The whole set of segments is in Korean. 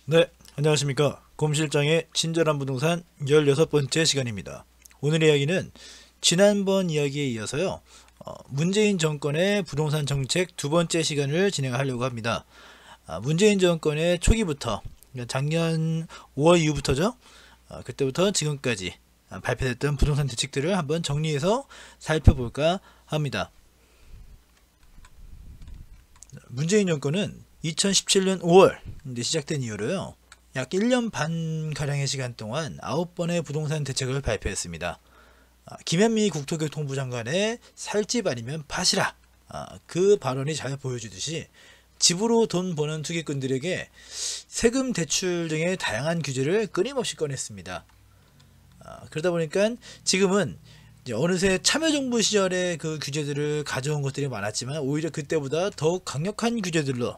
네, 안녕하십니까. 곰실장의 친절한 부동산 16번째 시간입니다. 오늘의 이야기는 지난번 이야기에 이어서요. 문재인 정권의 부동산 정책 두 번째 시간을 진행하려고 합니다. 문재인 정권의 초기부터, 그러니까 작년 5월 이후부터죠. 그때부터 지금까지 발표됐던 부동산 대책들을 한번 정리해서 살펴볼까 합니다. 문재인 정권은 2017년 5월 시작된 이후로요. 약 1년 반 가량의 시간 동안 9번의 부동산 대책을 발표했습니다. 김현미 국토교통부 장관의 살 집 아니면 파시라, 그 발언이 잘 보여주듯이 집으로 돈 버는 투기꾼들에게 세금 대출 등의 다양한 규제를 끊임없이 꺼냈습니다. 그러다 보니까 지금은 이제 어느새 참여정부 시절의 그 규제들을 가져온 것들이 많았지만 오히려 그때보다 더욱 강력한 규제들로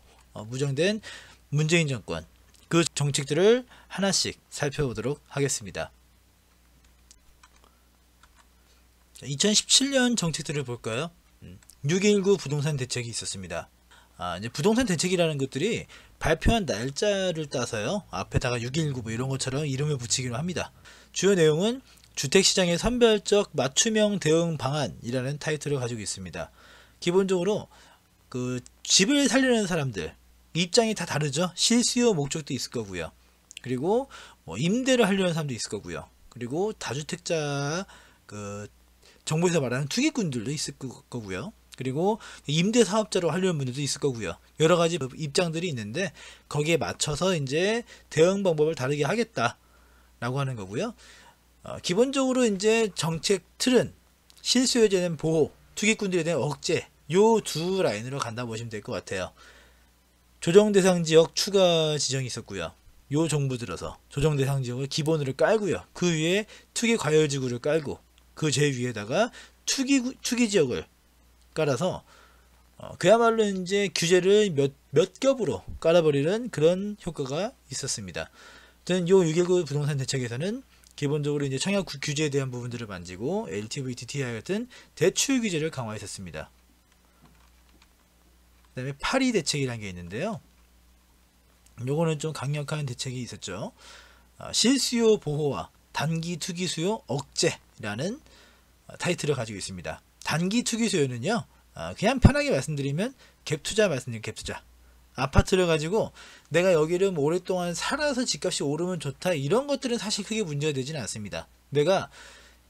무장된 문재인 정권, 그 정책들을 하나씩 살펴보도록 하겠습니다. 2017년 정책들을 볼까요? 6.19 부동산 대책이 있었습니다. 이제 부동산 대책이라는 것들이 발표한 날짜를 따서요, 앞에다가 6.19 뭐 이런 것처럼 이름을 붙이기로 합니다. 주요 내용은 주택시장의 선별적 맞춤형 대응 방안이라는 타이틀을 가지고 있습니다. 기본적으로 그 집을 살려는 사람들 입장이 다 다르죠. 실수요 목적도 있을 거고요. 그리고 뭐 임대를 하려는 사람도 있을 거고요. 그리고 다주택자 그 정부에서 말하는 투기꾼들도 있을 거고요. 그리고 임대 사업자로 하려는 분들도 있을 거고요. 여러 가지 입장들이 있는데 거기에 맞춰서 이제 대응 방법을 다르게 하겠다라고 하는 거고요. 기본적으로 이제 정책 틀은 실수요에 대한 보호, 투기꾼들에 대한 억제, 요 두 라인으로 간다 보시면 될 것 같아요. 조정 대상 지역 추가 지정이 있었고요. 요 정부 들어서 조정 대상 지역을 기본으로 깔고요. 그 위에 투기 과열 지구를 깔고 그 제 위에다가 투기 지역을 깔아서 그야말로 이제 규제를 몇 겹으로 깔아버리는 그런 효과가 있었습니다. 아무튼 요 6.19 부동산 대책에서는 기본적으로 이제 청약 규제에 대한 부분들을 만지고 LTV, DTI 같은 대출 규제를 강화했었습니다. 그 다음에 8.2 대책이라는 게 있는데요. 요거는 좀 강력한 대책이 있었죠. 실수요 보호와 단기 투기 수요 억제라는 타이틀을 가지고 있습니다. 단기 투기 수요는요, 그냥 편하게 말씀드리면 갭투자 말씀드리면 갭투자. 아파트를 가지고 내가 여기를 뭐 오랫동안 살아서 집값이 오르면 좋다, 이런 것들은 사실 크게 문제가 되지는 않습니다. 내가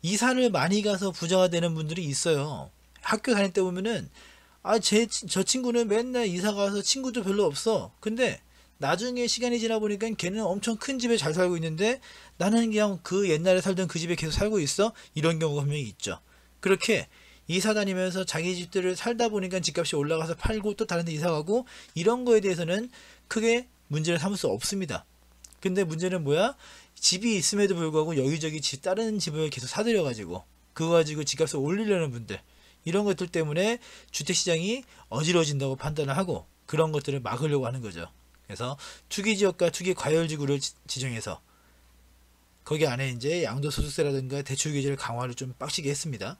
이사를 많이 가서 부자가 되는 분들이 있어요. 학교 다닐 때 보면은 저 친구는 맨날 이사 가서 친구도 별로 없어. 근데 나중에 시간이 지나 보니까 걔는 엄청 큰 집에 잘 살고 있는데 나는 그냥 그 옛날에 살던 그 집에 계속 살고 있어. 이런 경우가 분명히 있죠. 그렇게 이사 다니면서 자기 집들을 살다 보니까 집값이 올라가서 팔고 또 다른 데 이사 가고, 이런 거에 대해서는 크게 문제를 삼을 수 없습니다. 근데 문제는 뭐야? 집이 있음에도 불구하고 여기저기 다른 집을 계속 사들여 가지고 그거 가지고 집값을 올리려는 분들, 이런 것들 때문에 주택시장이 어지러진다고 판단을 하고 그런 것들을 막으려고 하는 거죠. 그래서 투기지역과 투기 과열지구를 지정해서 거기 안에 이제 양도소득세라든가 대출 규제를 강화를 좀 빡시게 했습니다.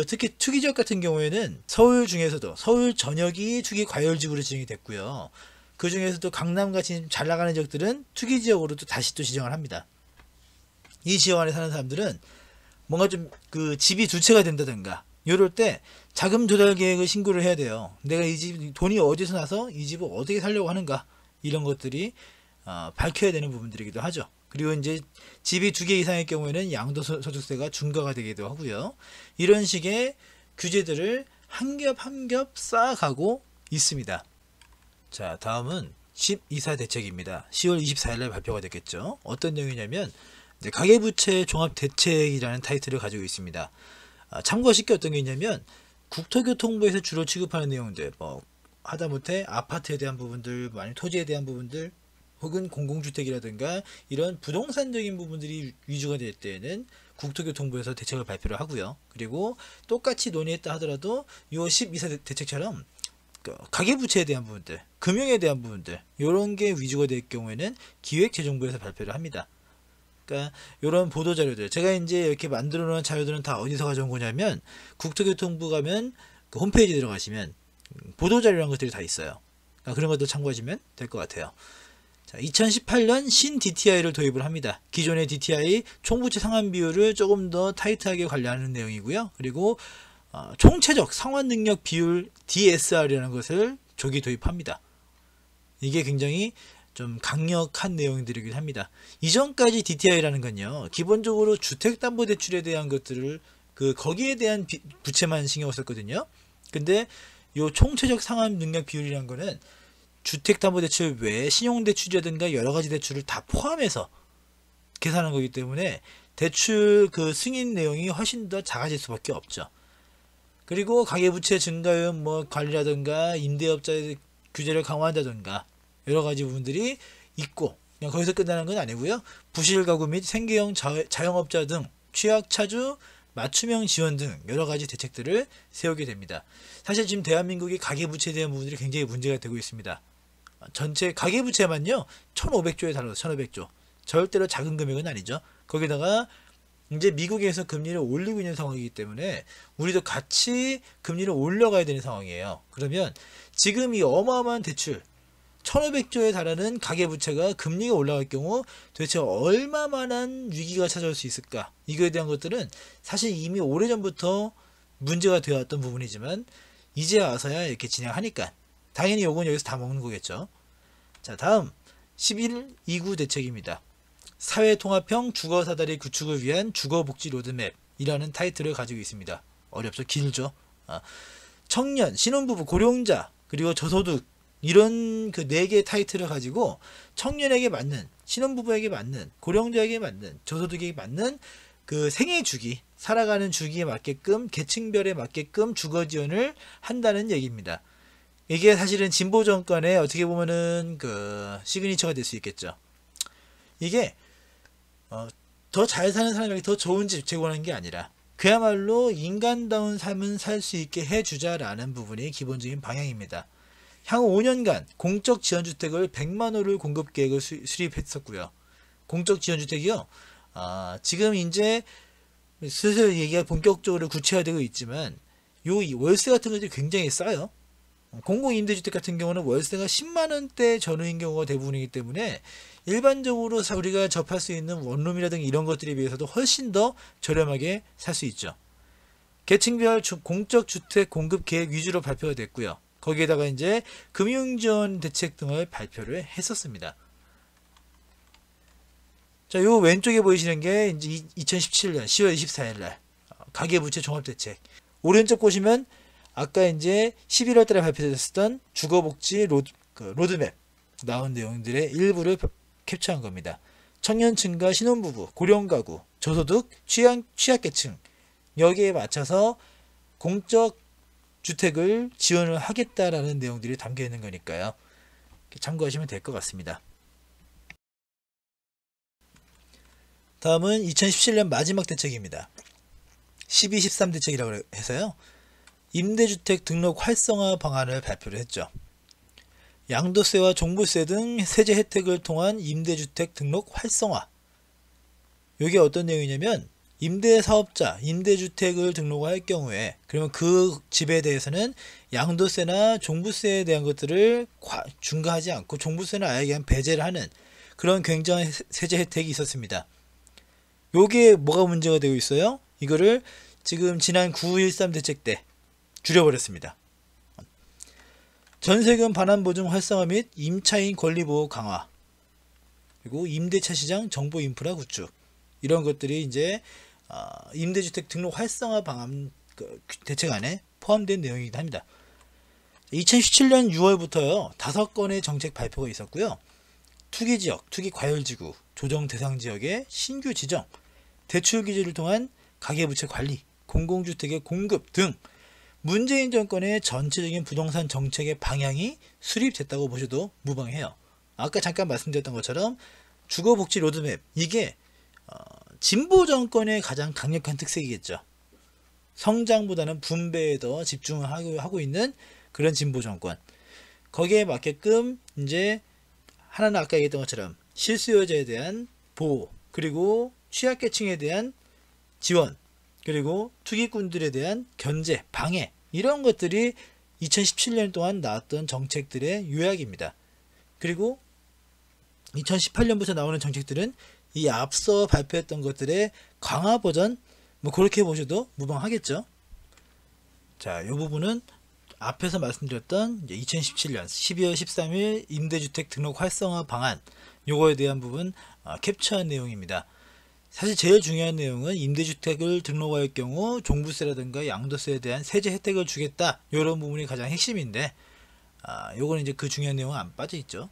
특히 투기지역 같은 경우에는 서울 중에서도 서울 전역이 투기 과열지구로 지정이 됐고요. 그 중에서도 강남같이 잘 나가는 지역들은 투기지역으로 또 다시 또 지정을 합니다. 이 지역 안에 사는 사람들은 뭔가 좀 그 집이 두 채가 된다든가 이럴 때 자금 조달 계획을 신고를 해야 돼요. 내가 이 집 돈이 어디서 나서 이 집을 어떻게 살려고 하는가, 이런 것들이 밝혀야 되는 부분들이기도 하죠. 그리고 이제 집이 두 개 이상의 경우에는 양도소득세가 중과가 되기도 하고요. 이런 식의 규제들을 한 겹 한 겹 쌓아가고 있습니다. 자, 다음은 12사 대책입니다. 10월 24일에 발표가 됐겠죠. 어떤 내용이냐면 가계부채 종합대책이라는 타이틀을 가지고 있습니다. 참고하실 게 어떤 게 있냐면 국토교통부에서 주로 취급하는 내용들, 뭐 하다못해 아파트에 대한 부분들, 아니면 토지에 대한 부분들, 혹은 공공주택이라든가 이런 부동산적인 부분들이 위주가 될 때에는 국토교통부에서 대책을 발표를 하고요. 그리고 똑같이 논의했다 하더라도 이 12사 대책처럼 가계부채에 대한 부분들, 금융에 대한 부분들, 이런 게 위주가 될 경우에는 기획재정부에서 발표를 합니다. 그러니까 이런 보도 자료들, 제가 이제 이렇게 만들어 놓은 자료들은 다 어디서 가져온 거냐면 국토교통부 가면 그 홈페이지 들어가시면 보도 자료라는 것들이 다 있어요. 그러니까 그런 것도 참고하시면 될 것 같아요. 자, 2018년 신 DTI를 도입을 합니다. 기존의 DTI 총부채 상환 비율을 조금 더 타이트하게 관리하는 내용이고요. 그리고 총체적 상환 능력 비율 DSR이라는 것을 조기 도입합니다. 이게 굉장히 좀 강력한 내용들이긴 합니다. 이전까지 DTI라는 건요, 기본적으로 주택담보대출에 대한 것들을 거기에 대한 부채만 신경을 썼거든요. 근데 요 총체적 상환 능력 비율이라는 거는 주택담보대출 외에 신용대출이라든가 여러가지 대출을 다 포함해서 계산하는 거기 때문에 대출 승인 내용이 훨씬 더 작아질 수밖에 없죠. 그리고 가계부채 증가율 관리라든가 임대업자의 규제를 강화한다든가 여러가지 부분들이 있고, 그냥 거기서 끝나는 건 아니고요. 부실가구 및 생계형 자영업자 등 취약차주 맞춤형 지원 등 여러가지 대책들을 세우게 됩니다. 사실 지금 대한민국이 가계부채에 대한 부분들이 굉장히 문제가 되고 있습니다. 전체 가계부채만요 1500조에 달하서 1500조, 절대로 작은 금액은 아니죠. 거기다가 이제 미국에서 금리를 올리고 있는 상황이기 때문에 우리도 같이 금리를 올려가야 되는 상황이에요. 그러면 지금 이 어마어마한 대출 1500조에 달하는 가계부채가 금리가 올라갈 경우 도대체 얼마만한 위기가 찾아올 수 있을까? 이거에 대한 것들은 사실 이미 오래전부터 문제가 되어왔던 부분이지만 이제 와서야 이렇게 진행하니까 당연히 요건 여기서 다 먹는 거겠죠. 자, 다음 11.29 대책입니다. 사회통합형 주거사다리 구축을 위한 주거복지 로드맵이라는 타이틀을 가지고 있습니다. 어렵죠? 길죠? 청년, 신혼부부, 고령자, 그리고 저소득, 이런 4개의 타이틀을 가지고 청년에게 맞는, 신혼부부에게 맞는, 고령자에게 맞는, 저소득에게 맞는 생애 주기, 살아가는 주기에 맞게끔, 계층별에 맞게끔 주거 지원을 한다는 얘기입니다. 이게 사실은 진보 정권의 어떻게 보면은 시그니처가 될 수 있겠죠. 이게 더 잘 사는 사람에게 더 좋은 집 제공하는 게 아니라 그야말로 인간다운 삶은 살 수 있게 해주자라는 부분이 기본적인 방향입니다. 향후 5년간 공적 지원주택을 100만 호를 공급 계획을 수립했었고요. 공적 지원주택이요, 지금 이제 슬슬 얘기가 본격적으로 구체화되고 있지만 요 월세 같은 것들이 굉장히 싸요. 공공임대주택 같은 경우는 월세가 10만원대 전후인 경우가 대부분이기 때문에 일반적으로 우리가 접할 수 있는 원룸이라든가 이런 것들에 비해서도 훨씬 더 저렴하게 살 수 있죠. 계층별 공적 주택 공급 계획 위주로 발표가 됐고요. 거기에다가 이제 금융지원 대책 등을 발표를 했었습니다. 자, 요 왼쪽에 보이시는 게 이제 2017년 10월 24일 날 가계부채 종합대책. 오른쪽 보시면 아까 이제 11월 달에 발표됐었던 주거복지 로드맵 나온 내용들의 일부를 캡처한 겁니다. 청년층과 신혼부부, 고령가구, 저소득, 취약계층, 여기에 맞춰서 공적 주택을 지원을 하겠다라는 내용들이 담겨 있는 거니까요. 참고하시면 될 것 같습니다. 다음은 2017년 마지막 대책입니다. 12.13 대책이라고 해서요, 임대주택 등록 활성화 방안을 발표를 했죠. 양도세와 종부세 등 세제 혜택을 통한 임대주택 등록 활성화. 이게 어떤 내용이냐면 임대사업자, 임대주택을 등록할 경우에 그러면 그 집에 대해서는 양도세나 종부세에 대한 것들을 중과하지 않고 종부세는 아예 그냥 배제를 하는 그런 굉장한 세제 혜택이 있었습니다. 요게 뭐가 문제가 되고 있어요? 이거를 지금 지난 9.13 대책 때 줄여버렸습니다. 전세금 반환 보증 활성화 및 임차인 권리보호 강화, 그리고 임대차 시장 정보 인프라 구축, 이런 것들이 이제 임대주택 등록 활성화 방안 대책안에 포함된 내용이기도 합니다. 2017년 6월부터요 5건의 정책 발표가 있었고요. 투기지역, 투기과열지구, 조정 대상 지역의 신규 지정, 대출 규제를 통한 가계부채 관리, 공공주택의 공급 등 문재인 정권의 전체적인 부동산 정책의 방향이 수립됐다고 보셔도 무방해요. 아까 잠깐 말씀드렸던 것처럼 주거복지 로드맵, 이게 진보 정권의 가장 강력한 특색이겠죠. 성장보다는 분배에 더 집중하고 있는 그런 진보 정권. 거기에 맞게끔 이제 하나는 아까 얘기했던 것처럼 실수요자에 대한 보호, 그리고 취약계층에 대한 지원, 그리고 투기꾼들에 대한 견제, 방해, 이런 것들이 2017년 동안 나왔던 정책들의 요약입니다. 그리고 2018년부터 나오는 정책들은 이 앞서 발표했던 것들의 강화 버전, 뭐 그렇게 보셔도 무방하겠죠. 자, 이 부분은 앞에서 말씀드렸던 2017년 12월 13일 임대주택 등록 활성화 방안, 요거에 대한 부분 캡처한 내용입니다. 사실 제일 중요한 내용은 임대주택을 등록할 경우 종부세라든가 양도세에 대한 세제 혜택을 주겠다, 이런 부분이 가장 핵심인데, 요거는 이제 그 중요한 내용은 안 빠져 있죠.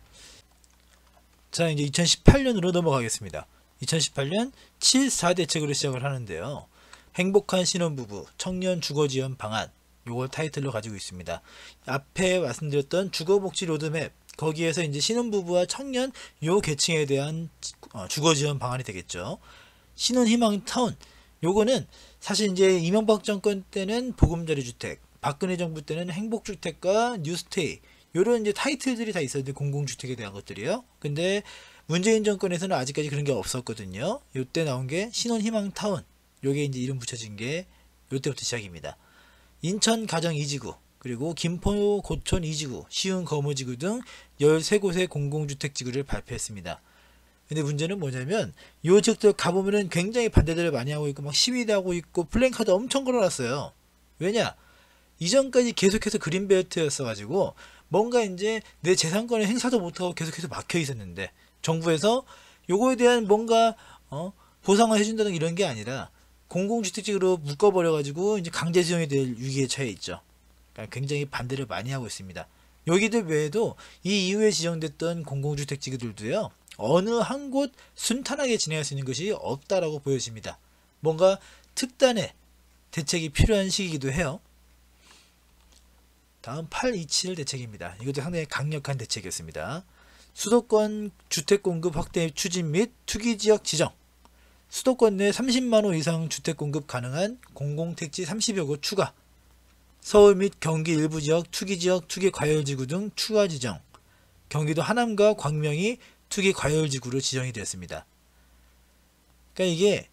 자, 이제 2018년으로 넘어가겠습니다. 2018년 7.4 대책으로 시작을 하는데요. 행복한 신혼부부 청년 주거지원 방안, 요걸 타이틀로 가지고 있습니다. 앞에 말씀드렸던 주거복지 로드맵, 거기에서 이제 신혼부부와 청년 요 계층에 대한 주거지원 방안이 되겠죠. 신혼희망타운, 요거는 사실 이제 이명박 정권 때는 보금자리 주택, 박근혜 정부 때는 행복주택과 뉴스테이, 요런 이제 타이틀들이 다 있었는데, 공공주택에 대한 것들이요. 근데 문재인 정권에서는 아직까지 그런 게 없었거든요. 요때 나온 게 신혼희망타운, 요게 이제 이름 붙여진 게 요때부터 시작입니다. 인천 가정 2지구, 그리고 김포 고촌 2지구, 시흥 거무지구 등 13곳의 공공주택지구를 발표했습니다. 근데 문제는 뭐냐면, 요 지역들 가보면은 굉장히 반대들을 많이 하고 있고 막 시위도 하고 있고 플랜카드 엄청 걸어놨어요. 왜냐? 이전까지 계속해서 그린벨트였어 가지고 뭔가 이제 내 재산권의 행사도 못하고 계속해서 막혀 있었는데, 정부에서 요거에 대한 뭔가 보상을 해준다는 이런 게 아니라 공공주택지구로 묶어버려 가지고 이제 강제 수용이 될 위기에 처해 있죠. 그러니까 굉장히 반대를 많이 하고 있습니다. 여기들 외에도 이 이후에 지정됐던 공공주택지구들도요, 어느 한 곳 순탄하게 진행할 수 있는 것이 없다라고 보여집니다. 뭔가 특단의 대책이 필요한 시기이기도 해요. 다음 827 대책입니다. 이것도 상당히 강력한 대책이었습니다. 수도권 주택공급 확대 추진 및 투기지역 지정, 수도권 내 30만호 이상 주택공급 가능한 공공택지 30여 곳 추가, 서울 및 경기 일부 지역 투기지역 투기과열지구 등 추가 지정, 경기도 하남과 광명이 투기과열지구로 지정이 되었습니다. 그러니까 이게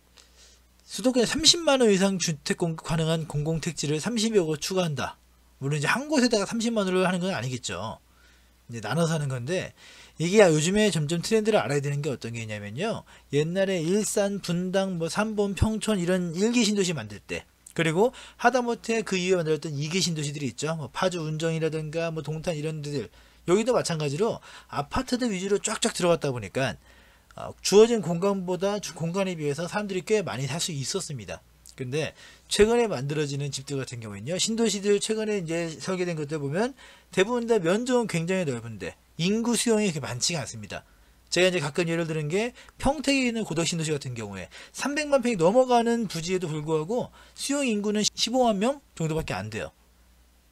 수도권에 30만호 이상 주택공급 가능한 공공택지를 30여 곳 추가한다. 물론 이제 한 곳에다가 30만원을 하는 건 아니겠죠. 이제 나눠서 하는 건데, 이게 요즘에 점점 트렌드를 알아야 되는 게 어떤 게 있냐면요. 옛날에 일산, 분당, 뭐 삼본, 평촌 이런 1기 신도시 만들 때, 그리고 하다못해 그 이후에 만들었던 2기 신도시들이 있죠. 뭐 파주, 운정이라든가 뭐 동탄 이런 데들, 여기도 마찬가지로 아파트들 위주로 쫙쫙 들어갔다 보니까 주어진 공간보다 공간에 비해서 사람들이 꽤 많이 살 수 있었습니다. 근데 최근에 만들어지는 집들 같은 경우에는요, 신도시들 최근에 이제 설계된 것들 보면 대부분 다 면적은 굉장히 넓은데 인구 수용이 그렇게 많지가 않습니다. 제가 이제 가끔 예를 드는 게 평택에 있는 고덕 신도시 같은 경우에 300만 평이 넘어가는 부지에도 불구하고 수용 인구는 15만 명 정도밖에 안 돼요.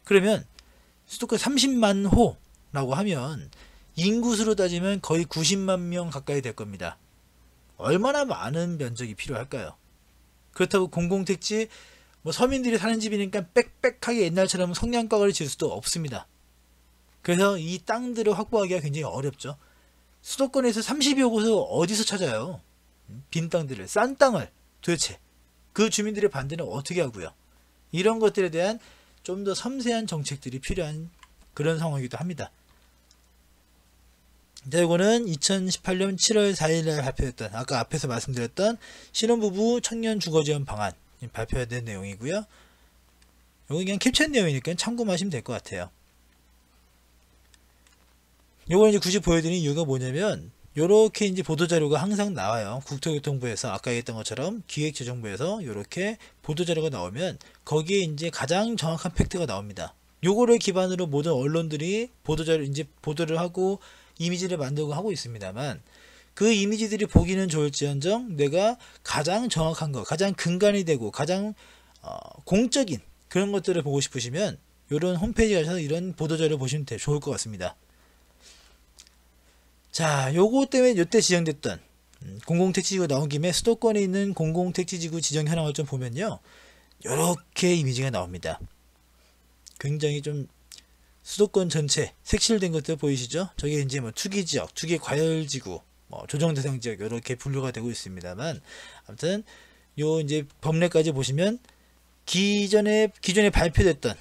그러면 수도권 30만 호라고 하면 인구수로 따지면 거의 90만 명 가까이 될 겁니다. 얼마나 많은 면적이 필요할까요? 그렇다고 공공택지, 뭐 서민들이 사는 집이니까 빽빽하게 옛날처럼 성냥가를 지을 수도 없습니다. 그래서 이 땅들을 확보하기가 굉장히 어렵죠. 수도권에서 30여 곳을 어디서 찾아요? 빈 땅들을, 싼 땅을 도대체 그 주민들의 반대는 어떻게 하고요? 이런 것들에 대한 좀 더 섬세한 정책들이 필요한 그런 상황이기도 합니다. 자, 이거는 2018년 7월 4일날 발표했던, 아까 앞에서 말씀드렸던 신혼부부 청년 주거지원 방안 발표된 내용이고요. 이거 그냥 캡처한 내용이니까 참고하시면 될 것 같아요. 요걸 이제 굳이 보여드리는 이유가 뭐냐면, 요렇게 이제 보도자료가 항상 나와요. 국토교통부에서 아까 얘기했던 것처럼 기획재정부에서 요렇게 보도자료가 나오면 거기에 이제 가장 정확한 팩트가 나옵니다. 요거를 기반으로 모든 언론들이 보도자료 이제 보도를 하고 이미지를 만들고 하고 있습니다만, 그 이미지들이 보기는 좋을지언정 내가 가장 정확한 거, 가장 근간이 되고 가장 공적인 그런 것들을 보고 싶으시면 이런 홈페이지 가셔서 이런 보도자료 보시면 좋을 것 같습니다. 자, 요거 때문에 요때 지정됐던 공공택지지구 나온 김에 수도권에 있는 공공택지지구 지정 현황을 좀 보면요, 요렇게 이미지가 나옵니다. 굉장히 좀 수도권 전체 색칠된 것들 보이시죠? 저게 이제 뭐 투기지역, 투기과열지구, 뭐 조정대상지역 이렇게 분류가 되고 있습니다만, 아무튼 요 이제 법례까지 보시면 기존에 발표됐던,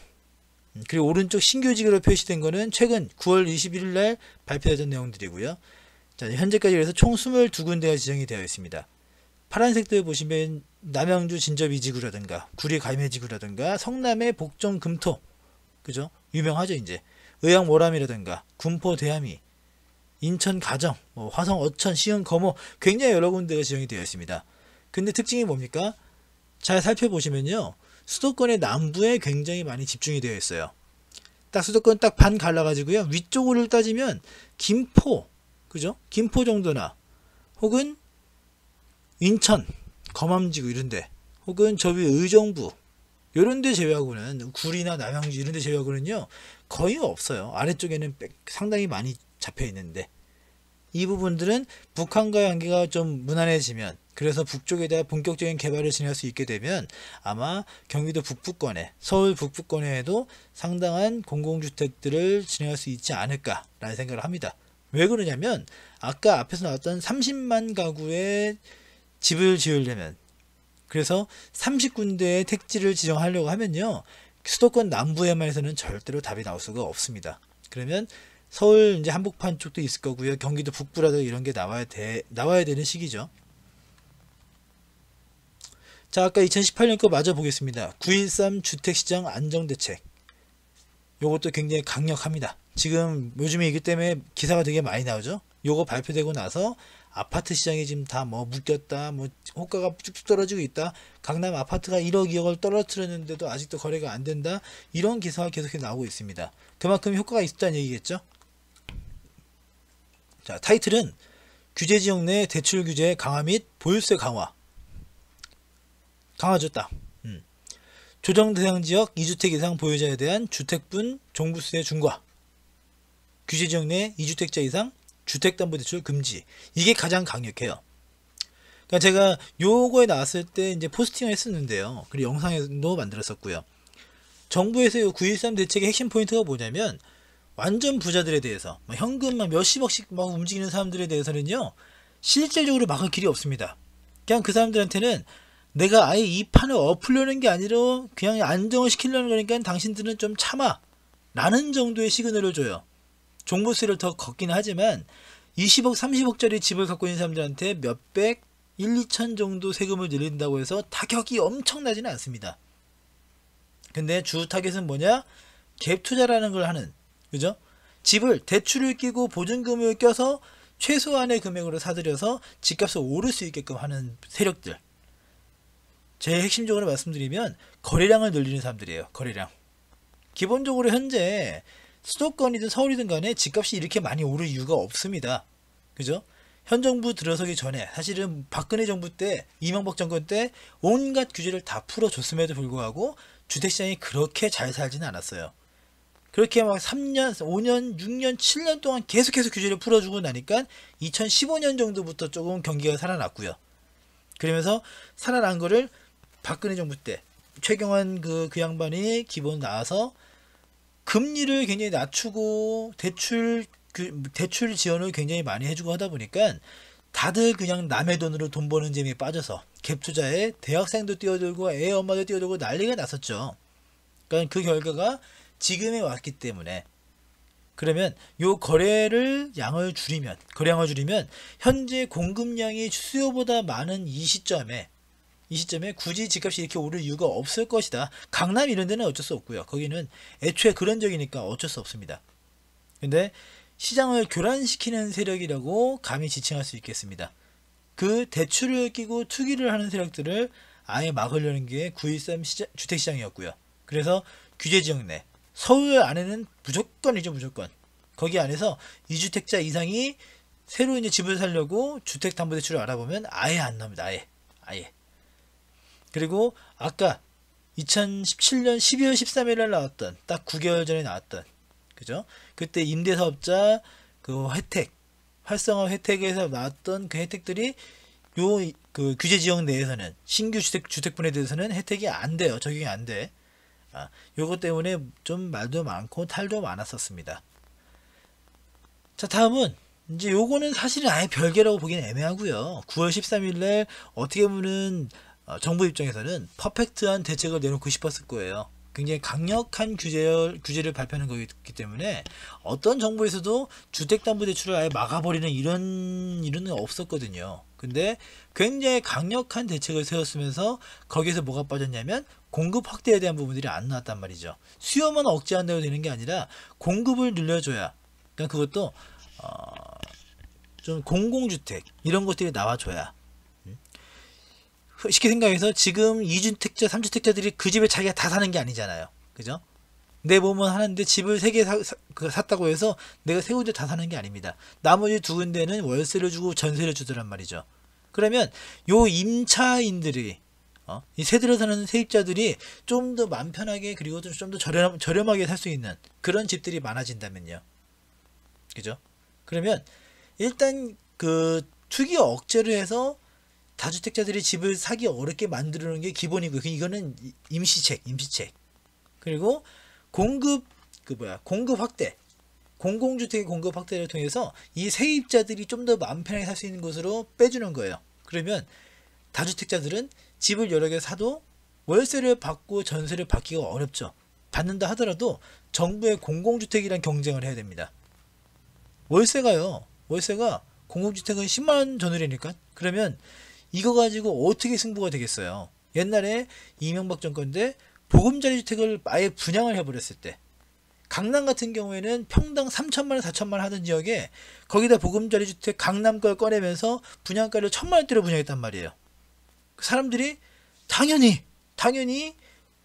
그리고 오른쪽 신규지구로 표시된 거는 최근 9월 21일 날 발표된 내용들이고요. 자, 현재까지 그래서 총 22군데가 지정이 되어 있습니다. 파란색들 보시면 남양주 진접이지구라든가 구리 갈매지구라든가 성남의 복정 금토, 그죠? 유명하죠. 이제 의왕 모람이라든가 군포 대함이, 인천 가정, 화성 어천, 시흥 거모, 굉장히 여러 군데가 지정이 되어 있습니다. 근데 특징이 뭡니까? 잘 살펴보시면요, 수도권의 남부에 굉장히 많이 집중이 되어 있어요. 딱 수도권 딱 반 갈라가지고요, 위쪽으로 따지면 김포, 그죠? 김포 정도나 혹은 인천, 검암지구 이런데, 혹은 저 위에 의정부 이런데 제외하고는, 구리나 남양주 이런데 제외하고는요 거의 없어요. 아래쪽에는 상당히 많이 잡혀 있는데, 이 부분들은 북한과의 관계가 좀 무난해지면, 그래서 북쪽에다 본격적인 개발을 진행할 수 있게 되면 아마 경기도 북부권에, 서울 북부권에도 상당한 공공주택들을 진행할 수 있지 않을까라는 생각을 합니다. 왜 그러냐면 아까 앞에서 나왔던 30만 가구의 집을 지으려면, 그래서 30군데의 택지를 지정하려고 하면요, 수도권 남부에만 해서는 절대로 답이 나올 수가 없습니다. 그러면 서울 이제 한복판 쪽도 있을 거고요, 경기도 북부라도 이런 게 나와야 되는 시기죠. 자, 아까 2018년 거 마저 보겠습니다. 9.13 주택시장 안정대책. 요것도 굉장히 강력합니다. 지금 요즘에 이기 때문에 기사가 되게 많이 나오죠. 요거 발표되고 나서 아파트 시장이 지금 다 묶였다, 호가가 쭉쭉 떨어지고 있다, 강남 아파트가 1억 2억을 떨어뜨렸는데도 아직도 거래가 안 된다, 이런 기사가 계속해서 나오고 있습니다. 그만큼 효과가 있다는 얘기겠죠. 자, 타이틀은 규제지역 내 대출 규제 강화 및 보유세 강화. 강화줬다. 조정 대상 지역 2주택 이상 보유자에 대한 주택분 종부세 중과, 규제지역 내 2주택자 이상 주택담보대출 금지. 이게 가장 강력해요. 그러니까 제가 요거에 나왔을 때 이제 포스팅을 했었는데요, 그리고 영상에도 만들었었고요. 정부에서 요 9.13 대책의 핵심 포인트가 뭐냐면, 완전 부자들에 대해서 현금만 몇십억씩 막 움직이는 사람들에 대해서는요 실질적으로 막을 길이 없습니다. 그냥 그 사람들한테는 내가 아예 이 판을 엎으려는 게 아니라 그냥 안정을 시키려는 거니까 당신들은 좀 참아 라는 정도의 시그널을 줘요. 종부세를 더 걷긴 하지만 20억 30억짜리 집을 갖고 있는 사람들한테 몇백 1, 2천 정도 세금을 늘린다고 해서 타격이 엄청나지는 않습니다. 근데 주 타겟은 뭐냐? 갭 투자라는 걸 하는, 그죠? 집을 대출을 끼고 보증금을 껴서 최소한의 금액으로 사들여서 집값을 오를 수 있게끔 하는 세력들. 제일 핵심적으로 말씀드리면 거래량을 늘리는 사람들이에요. 거래량. 기본적으로 현재 수도권이든 서울이든 간에 집값이 이렇게 많이 오를 이유가 없습니다. 그죠? 현 정부 들어서기 전에 사실은 박근혜 정부 때, 이명박 정권 때 온갖 규제를 다 풀어줬음에도 불구하고 주택시장이 그렇게 잘 살지는 않았어요. 그렇게 막 3년, 5년, 6년, 7년 동안 계속해서 규제를 풀어주고 나니까 2015년 정도부터 조금 경기가 살아났고요. 그러면서 살아난 거를 박근혜 정부 때 최경환 그 양반이 기본 나와서 금리를 굉장히 낮추고 대출 지원을 굉장히 많이 해주고 하다 보니까 다들 그냥 남의 돈으로 돈 버는 재미에 빠져서 갭 투자에 대학생도 뛰어들고 애 엄마도 뛰어들고 난리가 났었죠. 그러니까 그 결과가 지금에 왔기 때문에, 그러면 요 거래량을 줄이면 현재 공급량이 수요보다 많은 이 시점에 굳이 집값이 이렇게 오를 이유가 없을 것이다. 강남 이런 데는 어쩔 수 없고요. 거기는 애초에 그런 적이니까 어쩔 수 없습니다. 근데 시장을 교란시키는 세력이라고 감히 지칭할 수 있겠습니다. 그 대출을 끼고 투기를 하는 세력들을 아예 막으려는 게 9.13 주택시장이었고요. 그래서 규제지역 내 서울 안에는 무조건이죠, 무조건. 거기 안에서 2주택자 이상이 새로 이제 집을 살려고 주택담보대출을 알아보면 아예 안 나옵니다. 아예. 그리고 아까 2017년 12월 13일에 나왔던, 딱 9개월 전에 나왔던, 그죠? 그때 임대사업자 그 혜택, 활성화 혜택에서 나왔던 그 혜택들이 요 그 규제지역 내에서는 신규 주택분에 대해서는 혜택이 안 돼요. 적용이 안 돼. 요것 때문에 좀 말도 많고 탈도 많았었습니다. 자, 다음은 이제 요거는 사실은 아예 별개라고 보기는 애매하고요. 9월 13일날 어떻게 보면 정부 입장에서는 퍼펙트한 대책을 내놓고 싶었을 거예요. 굉장히 강력한 규제를 발표하는 거기 때문에 어떤 정부에서도 주택담보대출을 아예 막아버리는 이런 일은 없었거든요. 근데 굉장히 강력한 대책을 세웠으면서 거기에서 뭐가 빠졌냐면 공급 확대에 대한 부분들이 안 나왔단 말이죠. 수요만 억제한다고 되는 게 아니라 공급을 늘려줘야, 그러니까 그것도 좀 공공주택 이런 것들이 나와줘야, 쉽게 생각해서 지금 2주택자 3주택자들이 그 집에 자기가 다 사는 게 아니잖아요. 그죠? 내 몸은 하는데 집을 3개 샀다고 해서 내가 세 군데 다 사는 게 아닙니다. 나머지 2군데는 월세를 주고 전세를 주더란 말이죠. 그러면 요 임차인들이 이 세대로 사는 세입자들이 좀 더 마음 편하게, 그리고 좀 더 저렴하게 살 수 있는 그런 집들이 많아진다면요. 그죠? 그러면 일단 그 투기 억제를 해서 다주택자들이 집을 사기 어렵게 만드는 게 기본이고요. 이거는 임시책. 그리고 공급 확대, 공공주택의 공급 확대를 통해서 이 세입자들이 좀 더 마음 편하게 살 수 있는 곳으로 빼주는 거예요. 그러면 다주택자들은 집을 여러 개 사도 월세를 받고 전세를 받기가 어렵죠. 받는다 하더라도 정부의 공공주택이란 경쟁을 해야 됩니다. 월세가 공공주택은 10만원 전후라니까. 그러면 이거 가지고 어떻게 승부가 되겠어요. 옛날에 이명박 정권 때 보금자리 주택을 아예 분양을 해버렸을 때, 강남 같은 경우에는 평당 3천만원 4천만원 하던 지역에 거기다 보금자리 주택 강남 걸 꺼내면서 분양가를 1,000만원대로 분양했단 말이에요. 사람들이 당연히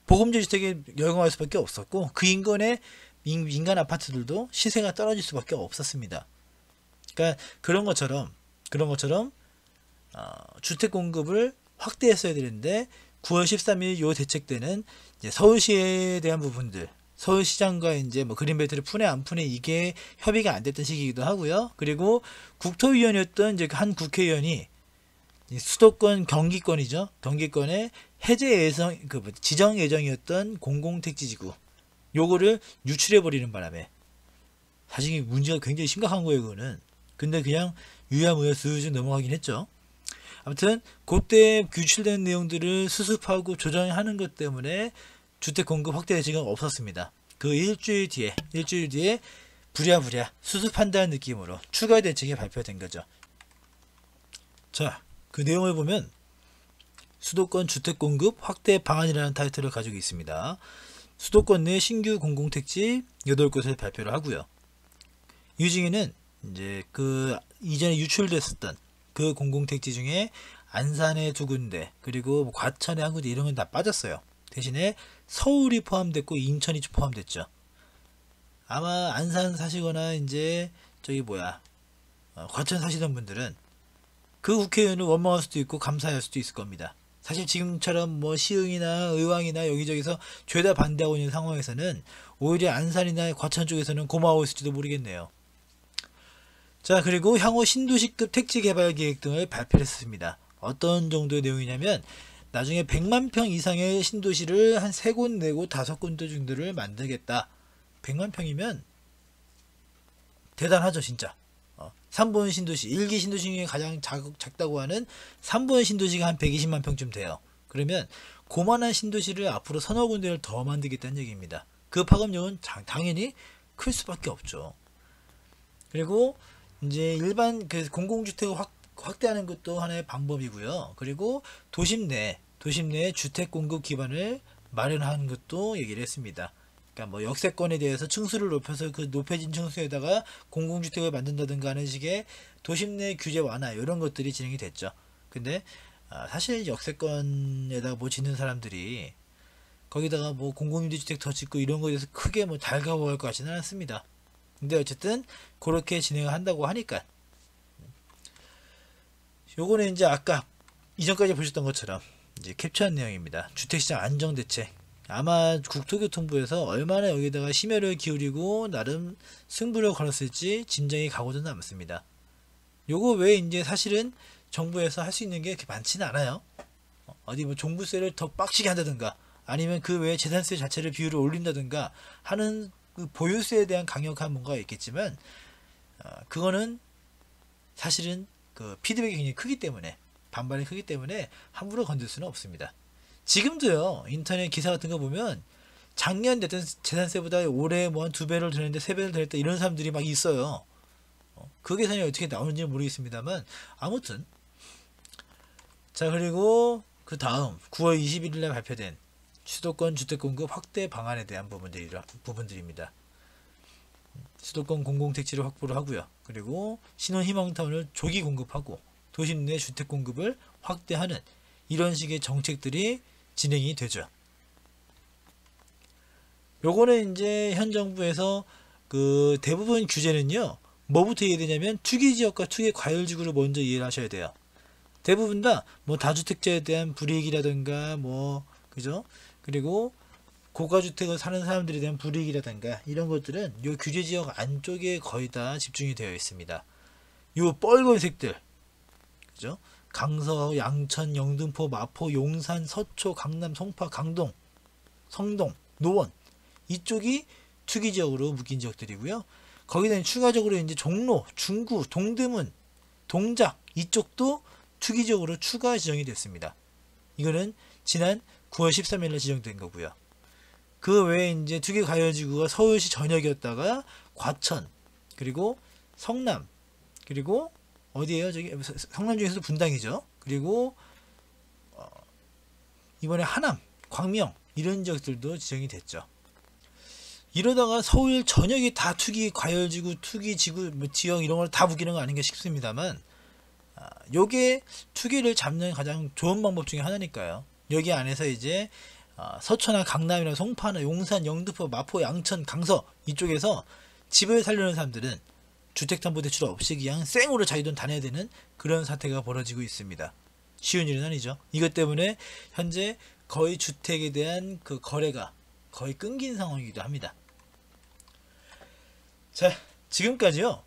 보금자리 주택에 열광할 수밖에 없었고, 그 인근의 인간 아파트들도 시세가 떨어질 수밖에 없었습니다. 그러니까 그런 것처럼 주택 공급을 확대했어야 되는데 9월 13일 요 대책 때는 이제 서울시에 대한 부분들, 서울시장과 이제 뭐 그린벨트를 푸네 안 푸네 이게 협의가 안 됐던 시기이기도 하고요. 그리고 국토위원이었던 이제 한 국회의원이 수도권 경기권의 해제 예정 지정 예정이었던 공공택지지구 요거를 유출해 버리는 바람에, 사실 이 문제가 굉장히 심각한 거예요. 그거는. 근데 그냥 유야무야 스르륵 넘어가긴 했죠. 아무튼 그때 유출된 내용들을 수습하고 조정하는 것 때문에 주택 공급 확대 대책은 없었습니다. 그 일주일 뒤에 부랴부랴 수습한다는 느낌으로 추가 대책이 발표된 거죠. 자, 그 내용을 보면 수도권 주택 공급 확대 방안이라는 타이틀을 가지고 있습니다. 수도권 내 신규 공공택지 8곳을 발표를 하고요. 이 중에는 이제 그 이전에 유출됐었던 그 공공택지 중에 안산에 2군데, 그리고 뭐 과천에 1군데 이런 건 다 빠졌어요. 대신에 서울이 포함됐고 인천이 포함됐죠. 아마 안산 사시거나 이제 과천 사시던 분들은 그 국회의원을 원망할 수도 있고 감사할 수도 있을 겁니다. 사실 지금처럼 뭐 시흥이나 의왕이나 여기저기서 죄다 반대하고 있는 상황에서는 오히려 안산이나 과천 쪽에서는 고마웠을지도 모르겠네요. 자, 그리고 향후 신도시급 택지 개발 계획 등을 발표했습니다. 어떤 정도의 내용이냐면 나중에 100만 평 이상의 신도시를 한 3곳, 4곳, 5군데 정도를 만들겠다. 100만 평이면 대단하죠, 진짜. 3번 신도시, 1기 신도시 중에 가장 작다고 하는 3번 신도시가 한 120만 평쯤 돼요. 그러면 고만한 신도시를 앞으로 서너 군데를 더 만들겠다는 얘기입니다. 그 파급력은 당연히 클 수밖에 없죠. 그리고 이제 일반 그 공공주택을 확대하는 것도 하나의 방법이고요. 그리고 도심 내 주택 공급 기반을 마련하는 것도 얘기를 했습니다. 그러니까 뭐 역세권에 대해서 층수를 높여서 그 높여진 층수에다가 공공주택을 만든다든가 하는 식의 도심 내 규제 완화 이런 것들이 진행이 됐죠. 근데 사실 역세권에다가 뭐 짓는 사람들이 거기다가 뭐 공공임대주택 더 짓고 이런 거에 대해서 크게 뭐 달가워할 것 같지는 않습니다. 근데 어쨌든 그렇게 진행을 한다고 하니까, 요거는 이제 아까 이전까지 보셨던 것처럼 이제 캡처한 내용입니다. 주택시장 안정대책. 아마 국토교통부에서 얼마나 여기다가 심혈을 기울이고 나름 승부를 걸었을지 진정이 가고도 남습니다. 요거 외에 이제 사실은 정부에서 할 수 있는 게 그렇게 많지는 않아요. 어디 뭐 종부세를 더 빡시게 한다든가, 아니면 그 외에 재산세 자체를 비율을 올린다든가 하는 그 보유세에 대한 강력한 뭔가가 있겠지만, 그거는 사실은 그 피드백이 굉장히 크기 때문에, 반발이 크기 때문에 함부로 건들 수는 없습니다. 지금도요, 인터넷 기사 같은 거 보면 작년 냈던 재산세보다 올해 뭐 한 2배를 더 냈는데 3배를 더 냈다 이런 사람들이 막 있어요. 그 계산이 어떻게 나오는지 모르겠습니다만 아무튼 자, 그리고 그 다음 9월 21일에 발표된 수도권 주택공급 확대 방안에 대한 부분들입니다. 수도권 공공택지를 확보를 하고요. 그리고 신혼희망타운을 조기 공급하고 도심 내 주택 공급을 확대하는 이런 식의 정책들이 진행이 되죠. 요거는 이제 현 정부에서 그 대부분 규제는요, 뭐부터 이해되냐면 투기지역과 투기과열지구를 먼저 이해를 하셔야 돼요. 대부분 다 뭐 다주택자에 대한 불이익이라든가 뭐 그죠? 그리고 고가주택을 사는 사람들에 대한 불이익이라든가 이런 것들은 요 규제지역 안쪽에 거의 다 집중이 되어 있습니다. 요 빨간색들 그죠? 강서, 양천, 영등포, 마포, 용산, 서초, 강남, 송파, 강동, 성동, 노원 이쪽이 투기지역으로 묶인 지역들이고요. 거기다 추가적으로 이제 종로, 중구, 동대문, 동작 이쪽도 투기지역으로 추가 지정이 됐습니다. 이거는 지난 9월 13일에 지정된 거고요. 그 외에 이제 투기과열지구가 서울시 전역이었다가 과천, 그리고 성남, 그리고 어디에요? 저기 성남 중에서도 분당이죠. 그리고 이번에 하남, 광명 이런 지역들도 지정이 됐죠. 이러다가 서울 전역이 다 투기과열지구, 투기지구 뭐 지역 이런 걸 다 묶이는 거 아닌가 싶습니다만 요게 투기를 잡는 가장 좋은 방법 중에 하나니까요. 여기 안에서 이제 서초나 강남이나 송파나 용산, 영등포, 마포, 양천, 강서 이쪽에서 집을 살려는 사람들은 주택담보대출 없이 그냥 생으로 자기 돈 다 내야 되는 그런 사태가 벌어지고 있습니다. 쉬운 일은 아니죠. 이것 때문에 현재 거의 주택에 대한 그 거래가 거의 끊긴 상황이기도 합니다. 자, 지금까지요.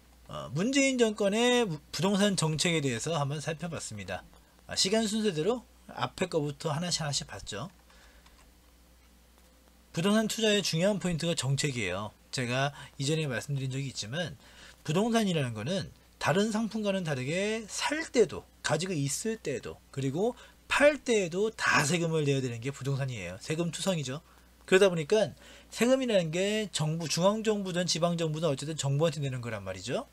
문재인 정권의 부동산 정책에 대해서 한번 살펴봤습니다. 시간 순서대로 앞에 거부터 하나씩 봤죠. 부동산 투자의 중요한 포인트가 정책이에요. 제가 이전에 말씀드린 적이 있지만 부동산이라는 거는 다른 상품과는 다르게 살 때도 가지고 있을 때도 그리고 팔 때에도 다 세금을 내야 되는 게 부동산이에요. 세금 투성이죠. 그러다 보니까 세금이라는 게 정부, 중앙정부든 지방정부든 어쨌든 정부한테 내는 거란 말이죠.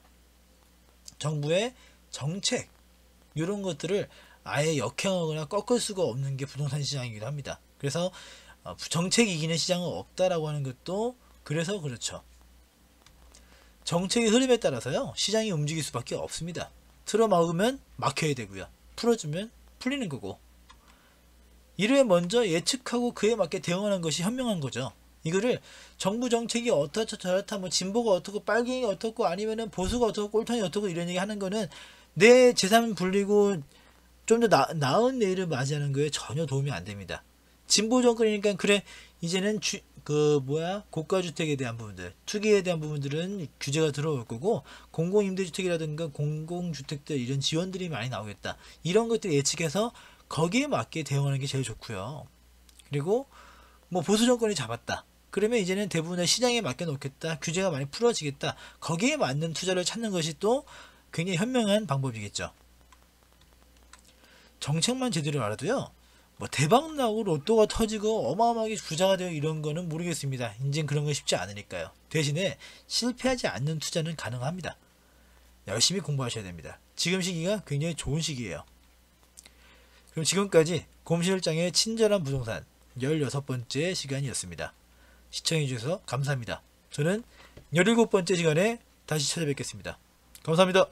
정부의 정책 이런 것들을 아예 역행하거나 꺾을 수가 없는 게 부동산 시장이기도 합니다. 그래서 정책이 이기는 시장은 없다라고 하는 것도 그래서 그렇죠. 정책의 흐름에 따라서요 시장이 움직일 수밖에 없습니다. 틀어막으면 막혀야 되고요, 풀어주면 풀리는 거고, 이를 먼저 예측하고 그에 맞게 대응하는 것이 현명한 거죠. 이거를 정부 정책이 어떻다 저렇다 뭐 진보가 어떻고 빨갱이가 어떻고 아니면은 보수가 어떻고 꼴통이 어떻고 이런 얘기 하는 거는 내 재산 불리고 좀 더 나은 내일을 맞이하는 거에 전혀 도움이 안 됩니다. 진보 정권이니까 그래 이제는 고가주택에 대한 부분들, 투기에 대한 부분들은 규제가 들어올 거고 공공임대주택이라든가 공공주택들 이런 지원들이 많이 나오겠다. 이런 것들 예측해서 거기에 맞게 대응하는 게 제일 좋고요. 그리고 뭐 보수 정권이 잡았다. 그러면 이제는 대부분의 시장에 맡겨 놓겠다. 규제가 많이 풀어지겠다. 거기에 맞는 투자를 찾는 것이 또 굉장히 현명한 방법이겠죠. 정책만 제대로 알아도요. 뭐 대박 나고 로또가 터지고 어마어마하게 부자가 되고 이런 거는 모르겠습니다. 이젠 그런 거 쉽지 않으니까요. 대신에 실패하지 않는 투자는 가능합니다. 열심히 공부하셔야 됩니다. 지금 시기가 굉장히 좋은 시기예요. 그럼 지금까지 곰실장의 친절한 부동산 16번째 시간이었습니다. 시청해주셔서 감사합니다. 저는 17번째 시간에 다시 찾아뵙겠습니다. 감사합니다.